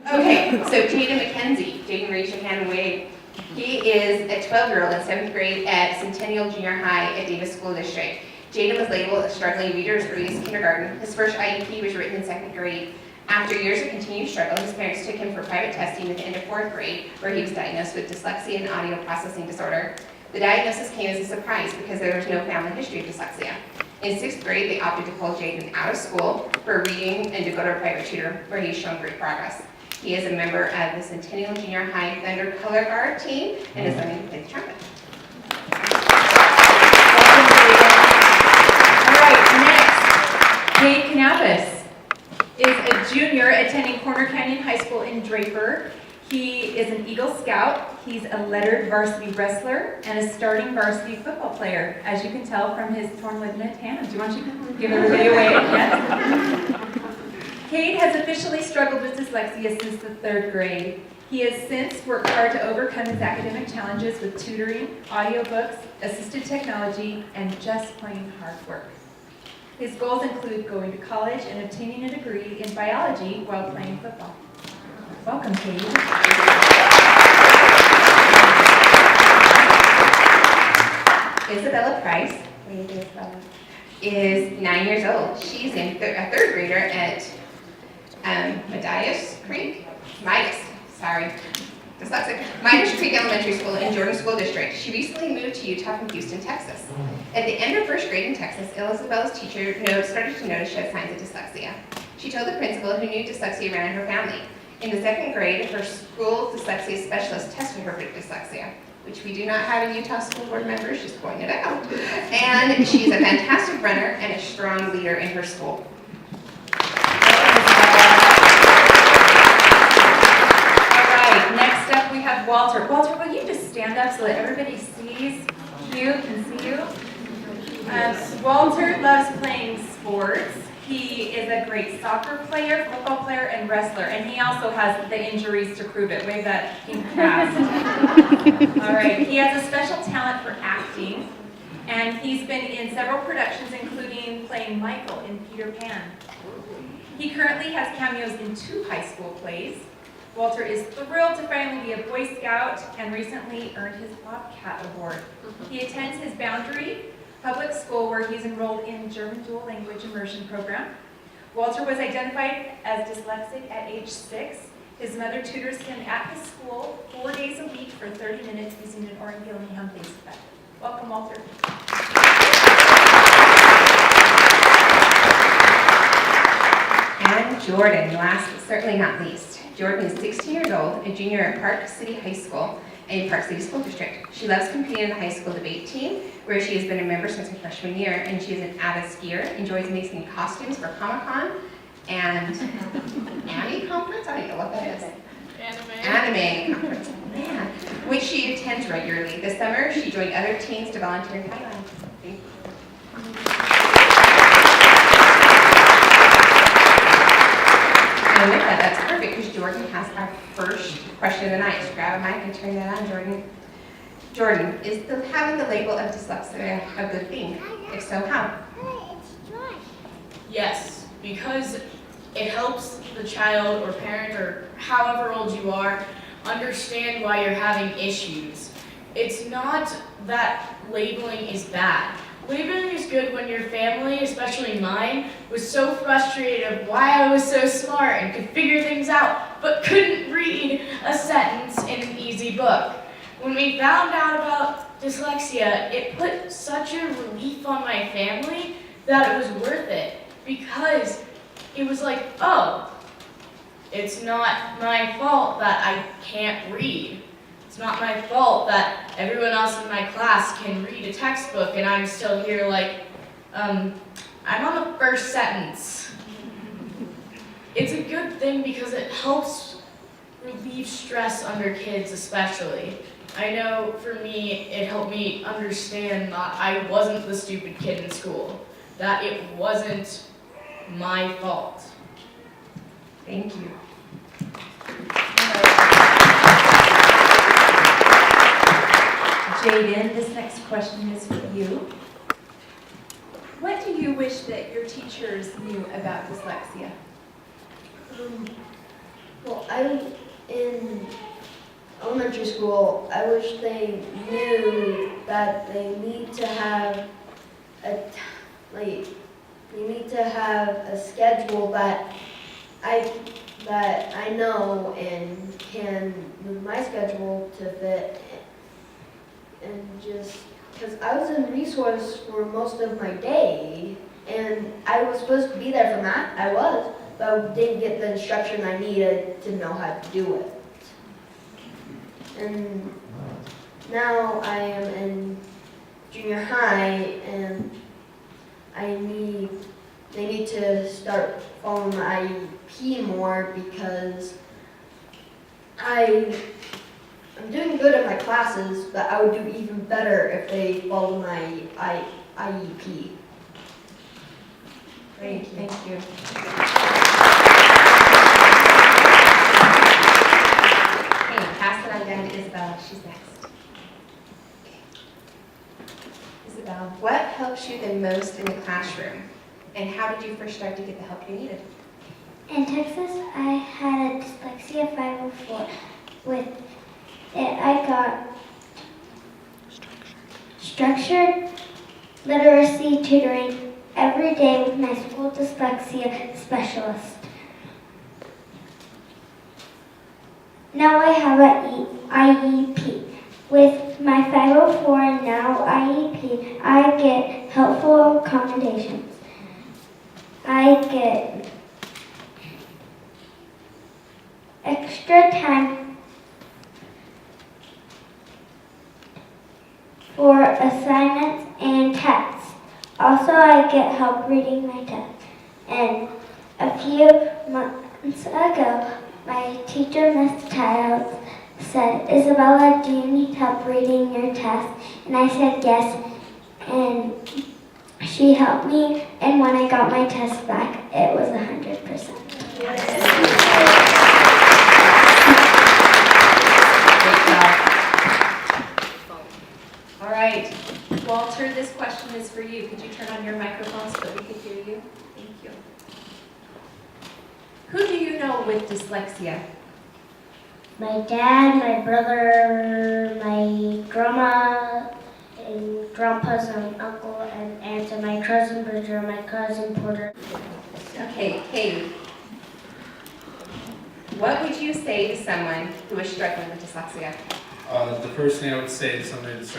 Okay, so Jayden McKenzie. Jayden, raise your hand and wave. He is a 12-year-old in 7th grade at Centennial Junior High at Davis School District. Jayden was labeled a struggling reader as early as kindergarten. His first IEP was written in 2nd grade. After years of continued struggle, his parents took him for private testing at the end of 4th grade, where he was diagnosed with dyslexia and audio processing disorder. The diagnosis came as a surprise because there was no family history of dyslexia. In 6th grade, they opted to pull Jayden out of school for reading and to go to a private tutor, where he's shown great progress. He is a member of the Centennial Junior High Thunder Color Guard team and is learning to play the trumpet. All right, next, Cade Knaphus is a junior attending Corner Canyon High School in Draper. He is an Eagle Scout. He's a lettered varsity wrestler and a starting varsity football player, as you can tell from his torn ligament hand. Do you want to give everybody a wave? Yes. Cade has officially struggled with dyslexia since the 3rd grade. He has since worked hard to overcome his academic challenges with tutoring, audiobooks, assisted technology, and just plain hard work. His goals include going to college and obtaining a degree in biology while playing football. Welcome, Cade. Isabella Price is 9 years old. She's a 3rd grader at Midas Creek Elementary School in Jordan School District. She recently moved to Utah from Houston, Texas. At the end of 1st grade in Texas, Isabella's teacher started to notice she had signs of dyslexia. She told the principal, who knew dyslexia ran in her family. In the 2nd grade, her school dyslexia specialist tested her for dyslexia, which we do not have a Utah school board member, she's pointed out. And she's a fantastic runner and a strong leader in her school. Next up, we have Walter. Walter, will you just stand up so that everybody sees you, can see you? Walter loves playing sports. He is a great soccer player, football player, and wrestler. And he also has the injuries to prove it. Wave that pink cast. All right. He has a special talent for acting. And he's been in several productions, including playing Michael in Peter Pan. He currently has cameos in 2 high school plays. Walter is thrilled to finally be a Boy Scout and recently earned his Bobcat Award. He attends his Boundary Public School, where he's enrolled in German Dual Language Immersion Program. Walter was identified as dyslexic at age 6. His mother tutors him at his school 4 days a week for 30 minutes using an Orangeville and Humphreys method. Welcome, Walter. And Jordan, last but certainly not least. Jordan is 16 years old, a junior at Park City High School in Park City School District. She loves competing in the high school debate team, where she has been a member since her freshman year, and she is an avid skier, enjoys making costumes for Comic-Con and Annie Conference? I don't know what that is. Anime Conference, man, which she attends regularly. This summer, she joined other teens to volunteer in Thailand. And with that, that's perfect, because Jordan has our first question of the night. So grab a mic and turn that on, Jordan. Jordan, is having the label of dyslexia a good thing? If so, how? Yes, because it helps the child or parent or however old you are understand why you're having issues. It's not that labeling is bad. Labeling is good when your family, especially mine, was so frustrated of why I was so smart and could figure things out, but couldn't read a sentence in an easy book. When we found out about dyslexia, it put such a relief on my family that it was worth it, because it was like, oh, it's not my fault that I can't read. It's not my fault that everyone else in my class can read a textbook and I'm still here like, I'm on the first sentence. It's a good thing because it helps relieve stress under kids especially. I know for me, it helped me understand that I wasn't the stupid kid in school, that it wasn't my fault. Thank you. Jayden, this next question is for you. What do you wish that your teachers knew about dyslexia? Well, in elementary school, I wish they knew that they need to have they need to have a schedule that I know and can move my schedule to fit, and just because I was in resource for most of my day, and I was supposed to be there for math, I was, but I didn't get the instruction I needed to know how to do it. And now I am in junior high, and they need to start following my IEP more, because I'm doing good at my classes, but I would do even better if they follow my IEP. Great, thank you. Okay, pass it on down to Isabella. She's next. Isabella, what helps you the most in the classroom? And how did you first start to get the help you needed? In Texas, I had a Dyslexia 504. With it, I got structured literacy tutoring every day with my school dyslexia specialist. Now I have an IEP. With my 504 and now IEP, I get helpful accommodations. I get extra time for assignments and tests. Also, I get help reading my tests. And a few months ago, my teacher, Miss Childs, said, "Isabella, do you need help reading your test?" And I said yes, and she helped me, and when I got my test back, it was 100%. All right, Walter, this question is for you. Could you turn on your microphone so that we could hear you? Thank you. Who do you know with dyslexia? My dad, my brother, my grandma, and grandpas and uncle and aunts, and my cousin Bridger, my cousin Porter. Okay, Cade. What would you say to someone who is struggling with dyslexia? The first thing I would say to somebody that's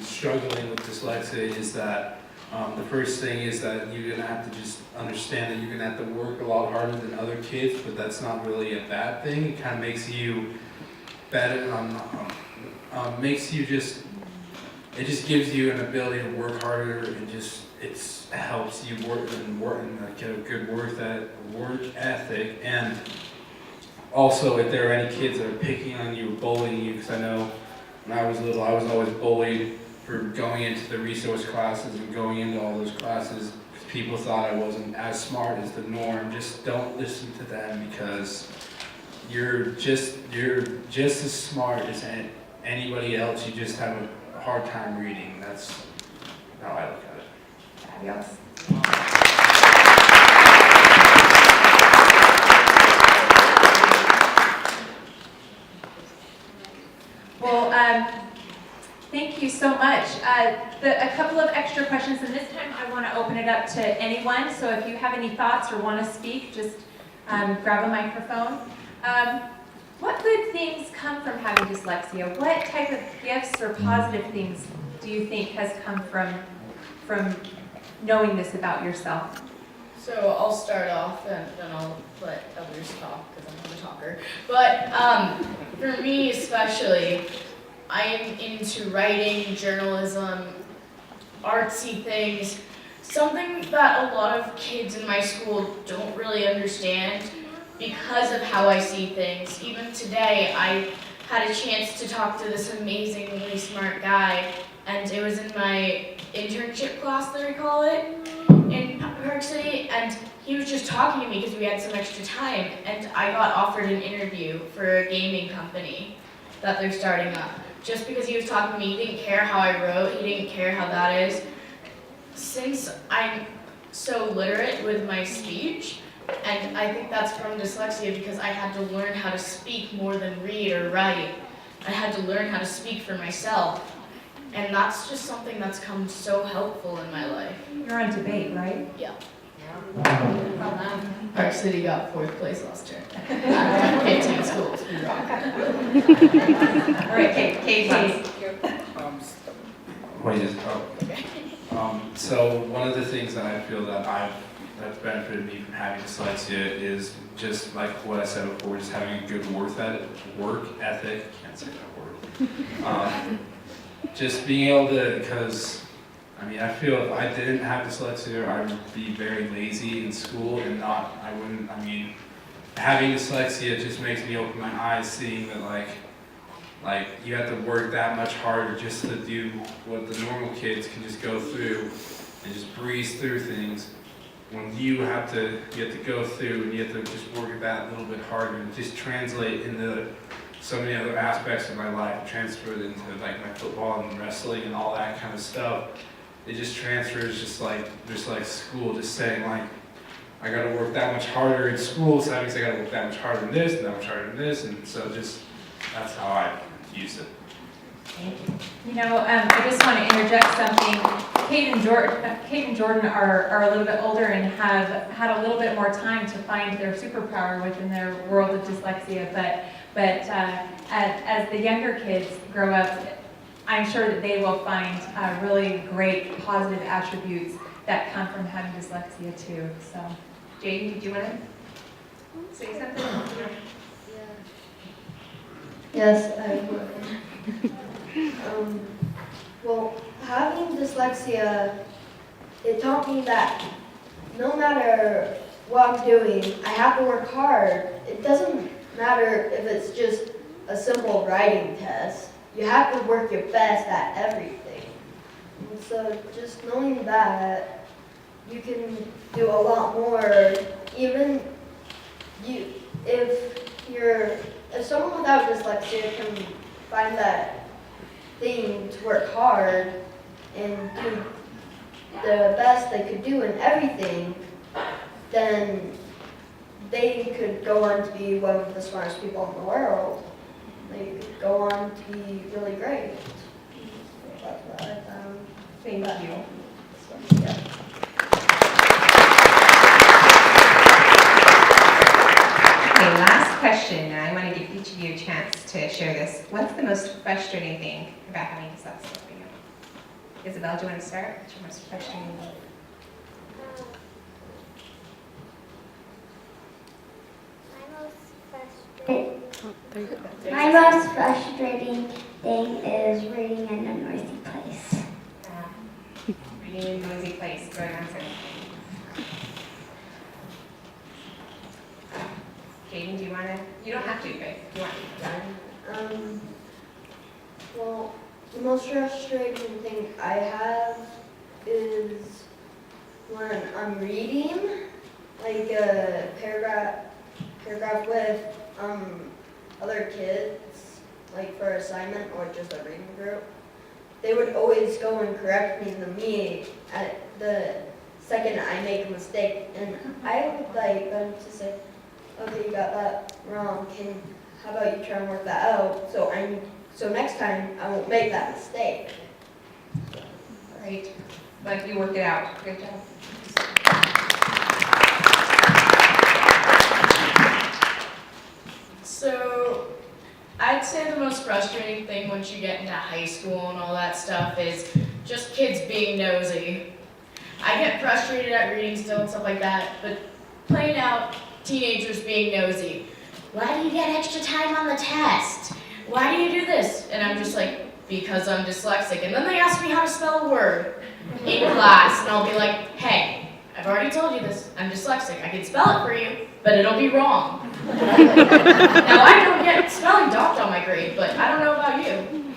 struggling with dyslexia is that the first thing is that you're going to have to just understand that you're going to have to work a lot harder than other kids, but that's not really a bad thing. It kind of makes you better, it just gives you an ability to work harder, and it helps you work and get a good work ethic. And also, if there are any kids that are picking on you or bullying you, because I know when I was little, I was always bullied for going into the resource classes and going into all those classes because people thought I wasn't as smart as the norm. Just don't listen to them, because you're just as smart as anybody else. You just have a hard time reading. That's how I look at it. Fabulous. Well, thank you so much. A couple of extra questions, and this time I want to open it up to anyone. So if you have any thoughts or want to speak, just grab a microphone. What good things come from having dyslexia? What type of gifts or positive things do you think has come from knowing this about yourself? So I'll start off, and then I'll let others talk because I'm the talker. But for me especially, I am into writing, journalism, artsy things, something that a lot of kids in my school don't really understand because of how I see things. Even today, I had a chance to talk to this amazingly smart guy, and it was in my internship class, they call it, in Park City, and he was just talking to me because we had some extra time, and I got offered an interview for a gaming company that they're starting up. Just because he was talking to me, he didn't care how I wrote, he didn't care how that is. Since I'm so literate with my speech, and I think that's from dyslexia because I had to learn how to speak more than read or write. I had to learn how to speak for myself. And that's just something that's come so helpful in my life. You're on debate, right? Yeah. Our city got 4th place last term. 15 schools. We rock. All right, Cade. So one of the things that I feel that's benefited me from having dyslexia is just like what I said before, just having a good work ethic. Can't say that word. Just being able to, because I feel if I didn't have dyslexia, I would be very lazy in school and having dyslexia just makes me open my eyes, seeing that like you have to work that much harder just to do what the normal kids can just go through and just breeze through things. When you have to go through and you have to just work that little bit harder and just translate into so many other aspects of my life, transferred into like my football and wrestling and all that kind of stuff. It just transfers just like school, just saying like, I gotta work that much harder in school, so that means I gotta work that much harder in this, and that much harder in this, and so just, that's how I use it. I just want to interject something. Cade and Jordan are a little bit older and have had a little bit more time to find their superpower within their world of dyslexia, but as the younger kids grow up, I'm sure that they will find really great positive attributes that come from having dyslexia too. So, Jayden, do you want to say something? Yes, I would. Well, having dyslexia, it taught me that no matter what I'm doing, I have to work hard. It doesn't matter if it's just a simple writing test. You have to work your best at everything. And so just knowing that, you can do a lot more. Even if someone without dyslexia can find that thing to work hard and do the best they could do in everything, then they could go on to be one of the smartest people in the world. They could go on to be really great. That's what I found. Thank you. So, yeah. Okay, last question. I want to give each of you a chance to share this. What's the most frustrating thing about having dyslexia for you? Isabella, do you want to start? What's your most frustrating thing? My most frustrating thing is reading in a noisy place. Reading in a noisy place. Go ahead, answer. Jayden, do you want to? You don't have to, but do you want to? Well, the most frustrating thing I have is when I'm reading, like a paragraph with other kids, like for assignment or just a reading group. They would always go and correct me at the second I make a mistake, and I would like them to say, okay, you got that wrong. How about you try and work that out? So next time I won't make that mistake. Great. But you worked it out. Good job. So, I'd say the most frustrating thing once you get into high school and all that stuff is just kids being nosy. I get frustrated at reading still and stuff like that, but plain out teenagers being nosy. Why do you get extra time on the test? Why do you do this? And I'm just like, because I'm dyslexic. And then they ask me how to spell a word in class, and I'll be like, hey, I've already told you this. I'm dyslexic. I can spell it for you, but it'll be wrong. Now, I don't get spelling docked on my grade, but I don't know about you.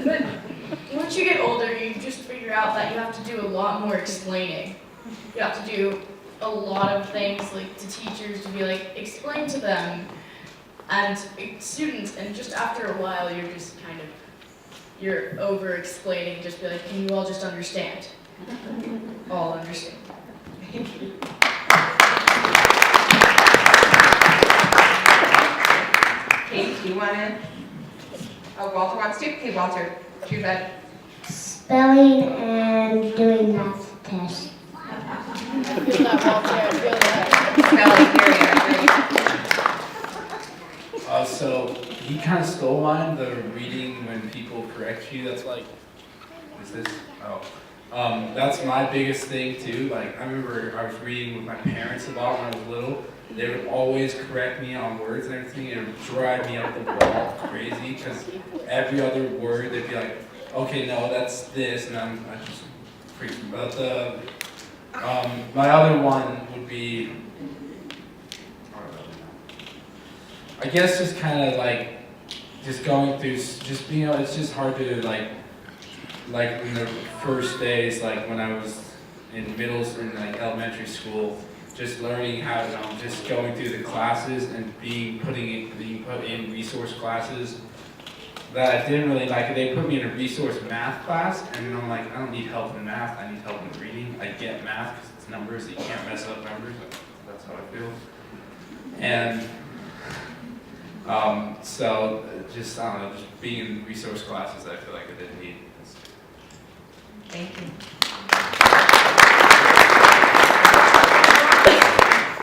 But once you get older, you just figure out that you have to do a lot more explaining. You have to do a lot of things like to teachers to be like, explain to them, and students, and just after a while, you're just kind of, you're over explaining, just be like, can you all just understand? All understand. you want to? Oh, Walter wants to? Okay, Walter, choose that. Spelling and doing math tests. I feel that, Walter. I feel that. Spelling, period, So he kind of stole mine, the reading when people correct you. That's like, is this? Oh. That's my biggest thing too. Like, I remember I was reading with my parents a lot when I was little. They would always correct me on words and everything. It would drive me up the wall crazy because every other word they'd be like, okay, no, that's this, and I just freaking. But my other one would be, I guess, just kind of like just going through, just being able. It's just hard to like in the first days, like when I was in like elementary school, just learning how to, just going through the classes and being put in resource classes that I didn't really like. They put me in a resource math class, and then I'm like, I don't need help in math, I need help in reading. I get math because it's numbers, you can't mess up numbers, that's how I feel. And so just, I don't know, just being in resource classes, I feel like I didn't need. Thank you.